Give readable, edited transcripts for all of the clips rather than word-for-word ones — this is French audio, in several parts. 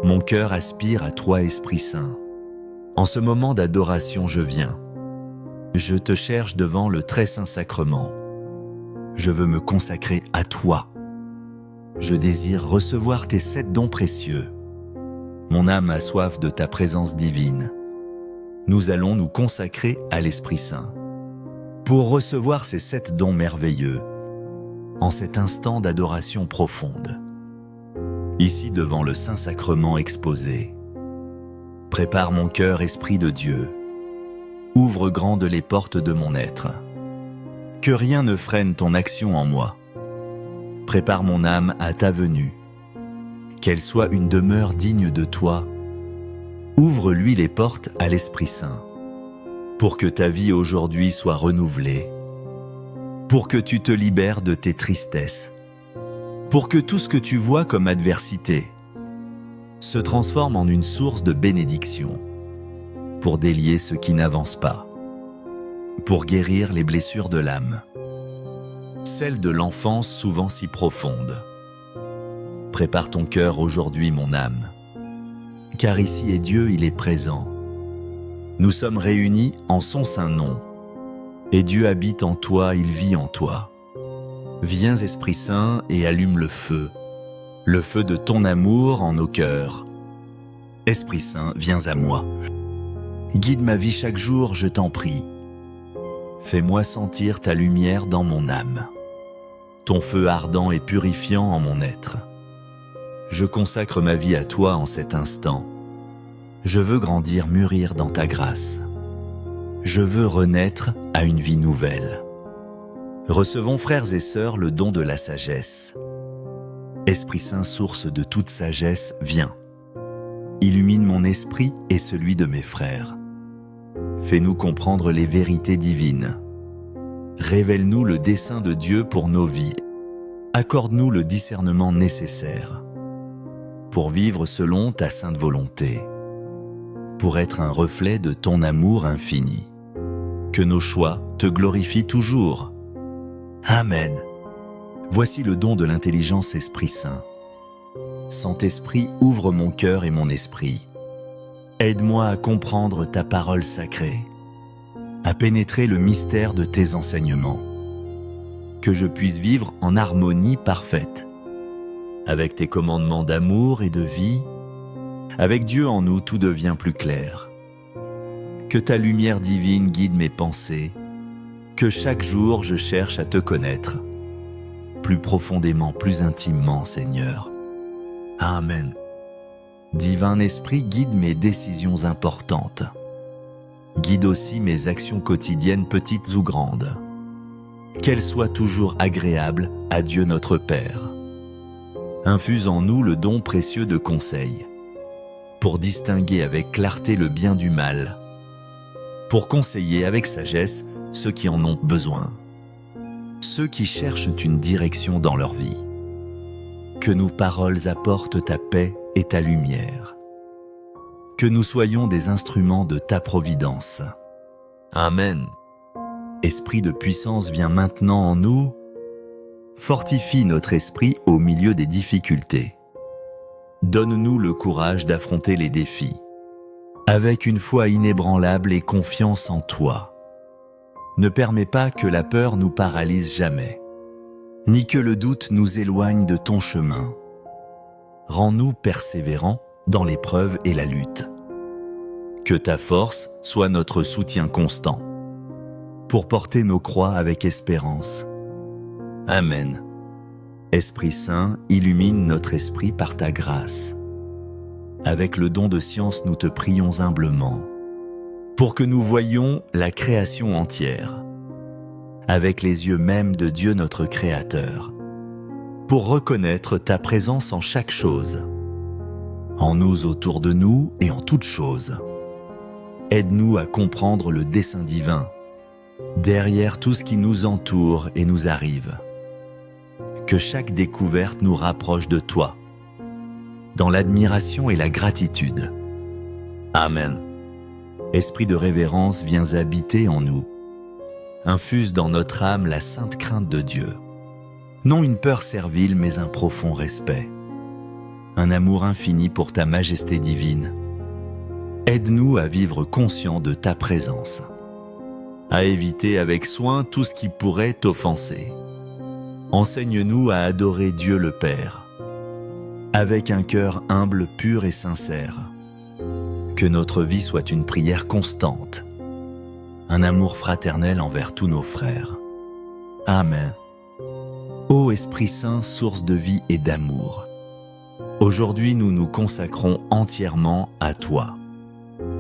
Mon cœur aspire à toi, Esprit Saint. En ce moment d'adoration, je viens. Je te cherche devant le très saint sacrement. Je veux me consacrer à toi. Je désire recevoir tes 7 dons précieux. Mon âme a soif de ta présence divine. Nous allons nous consacrer à l'Esprit Saint pour recevoir ces 7 dons merveilleux en cet instant d'adoration profonde. Ici devant le Saint-Sacrement exposé. Prépare mon cœur, Esprit de Dieu. Ouvre grandes les portes de mon être. Que rien ne freine ton action en moi. Prépare mon âme à ta venue. Qu'elle soit une demeure digne de toi. Ouvre-lui les portes à l'Esprit Saint, pour que ta vie aujourd'hui soit renouvelée, pour que tu te libères de tes tristesses, pour que tout ce que tu vois comme adversité se transforme en une source de bénédiction, pour délier ce qui n'avance pas, pour guérir les blessures de l'âme, celles de l'enfance souvent si profondes. Prépare ton cœur aujourd'hui, mon âme, car ici est Dieu, il est présent. Nous sommes réunis en son saint nom, et Dieu habite en toi, il vit en toi. Viens, Esprit Saint, et allume le feu de ton amour en nos cœurs. Esprit Saint, viens à moi. Guide ma vie chaque jour, je t'en prie. Fais-moi sentir ta lumière dans mon âme, ton feu ardent et purifiant en mon être. Je consacre ma vie à toi en cet instant. Je veux grandir, mûrir dans ta grâce. Je veux renaître à une vie nouvelle. Recevons, frères et sœurs, le don de la sagesse. Esprit Saint, source de toute sagesse, viens. Illumine mon esprit et celui de mes frères. Fais-nous comprendre les vérités divines. Révèle-nous le dessein de Dieu pour nos vies. Accorde-nous le discernement nécessaire pour vivre selon ta sainte volonté, pour être un reflet de ton amour infini. Que nos choix te glorifient toujours. Amen. Voici le don de l'intelligence, Esprit Saint. Saint-Esprit, ouvre mon cœur et mon esprit. Aide-moi à comprendre ta parole sacrée, à pénétrer le mystère de tes enseignements. Que je puisse vivre en harmonie parfaite avec tes commandements d'amour et de vie. Avec Dieu en nous, tout devient plus clair. Que ta lumière divine guide mes pensées, que chaque jour je cherche à te connaître, plus profondément, plus intimement, Seigneur. Amen. Divin Esprit, guide mes décisions importantes. Guide aussi mes actions quotidiennes, petites ou grandes. Qu'elles soient toujours agréables à Dieu notre Père. Infuse en nous le don précieux de conseil, pour distinguer avec clarté le bien du mal, pour conseiller avec sagesse ceux qui en ont besoin, ceux qui cherchent une direction dans leur vie. Que nos paroles apportent ta paix et ta lumière. Que nous soyons des instruments de ta providence. Amen. Esprit de puissance, viens maintenant en nous. Fortifie notre esprit au milieu des difficultés. Donne-nous le courage d'affronter les défis, avec une foi inébranlable et confiance en toi. Ne permets pas que la peur nous paralyse jamais, ni que le doute nous éloigne de ton chemin. Rends-nous persévérants dans l'épreuve et la lutte. Que ta force soit notre soutien constant, pour porter nos croix avec espérance. Amen. Esprit Saint, illumine notre esprit par ta grâce. Avec le don de science, nous te prions humblement, pour que nous voyions la création entière, avec les yeux mêmes de Dieu notre Créateur, pour reconnaître ta présence en chaque chose, en nous, autour de nous et en toutes choses. Aide-nous à comprendre le dessein divin, derrière tout ce qui nous entoure et nous arrive. Que chaque découverte nous rapproche de toi, dans l'admiration et la gratitude. Amen. Esprit de révérence, viens habiter en nous. Infuse dans notre âme la sainte crainte de Dieu. Non une peur servile, mais un profond respect. un amour infini pour ta majesté divine. Aide-nous à vivre conscients de ta présence, à éviter avec soin tout ce qui pourrait t'offenser. Enseigne-nous à adorer Dieu le Père, avec un cœur humble, pur et sincère. Que notre vie soit une prière constante, un amour fraternel envers tous nos frères. Amen. Ô Esprit Saint, source de vie et d'amour, aujourd'hui nous nous consacrons entièrement à toi.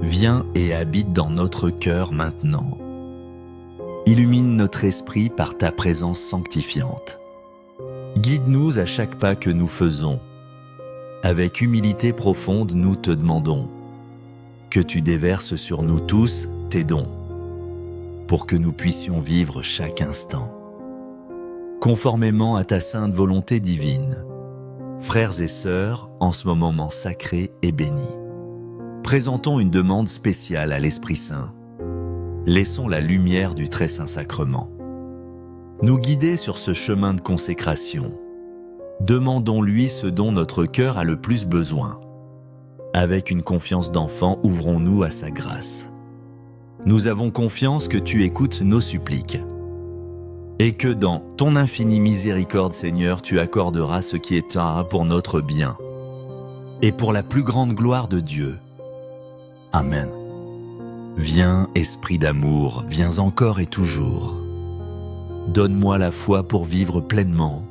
Viens et habite dans notre cœur maintenant. Illumine notre esprit par ta présence sanctifiante. Guide-nous à chaque pas que nous faisons. Avec humilité profonde, nous te demandons que tu déverses sur nous tous tes dons, pour que nous puissions vivre chaque instant conformément à ta sainte volonté divine. Frères et sœurs, en ce moment sacré et béni, présentons une demande spéciale à l'Esprit Saint. Laissons la lumière du très saint sacrement nous guider sur ce chemin de consécration. Demandons-lui ce dont notre cœur a le plus besoin. Avec une confiance d'enfant, ouvrons-nous à sa grâce. Nous avons confiance que tu écoutes nos suppliques et que dans ton infinie miséricorde, Seigneur, tu accorderas ce qui est pour notre bien et pour la plus grande gloire de Dieu. Amen. Viens, Esprit d'amour, viens encore et toujours. Donne-moi la foi pour vivre pleinement.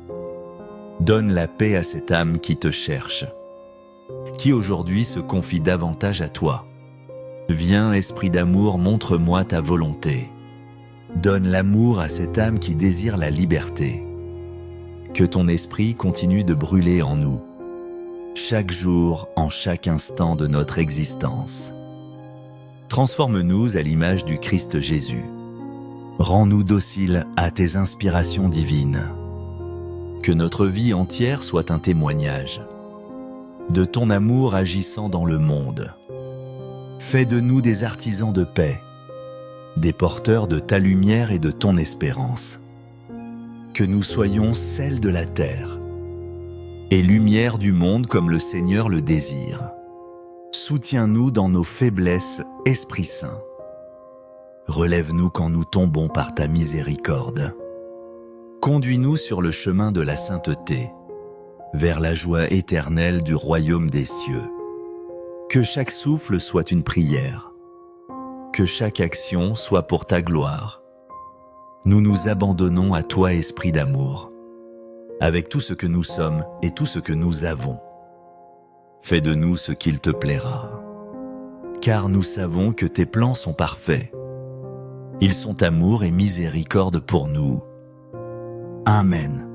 Donne la paix à cette âme qui te cherche, qui aujourd'hui se confie davantage à toi. Viens, Esprit d'amour, montre-moi ta volonté. Donne l'amour à cette âme qui désire la liberté. Que ton esprit continue de brûler en nous, chaque jour, en chaque instant de notre existence. Transforme-nous à l'image du Christ Jésus. Rends-nous dociles à tes inspirations divines. Que notre vie entière soit un témoignage de ton amour agissant dans le monde. Fais de nous des artisans de paix, des porteurs de ta lumière et de ton espérance. Que nous soyons sel de la terre et lumière du monde comme le Seigneur le désire. Soutiens-nous dans nos faiblesses, Esprit Saint. Relève-nous quand nous tombons par ta miséricorde. Conduis-nous sur le chemin de la sainteté, vers la joie éternelle du royaume des cieux. Que chaque souffle soit une prière, que chaque action soit pour ta gloire. Nous nous abandonnons à toi, Esprit d'amour, avec tout ce que nous sommes et tout ce que nous avons. Fais de nous ce qu'il te plaira, car nous savons que tes plans sont parfaits. Ils sont amour et miséricorde pour nous. Amen.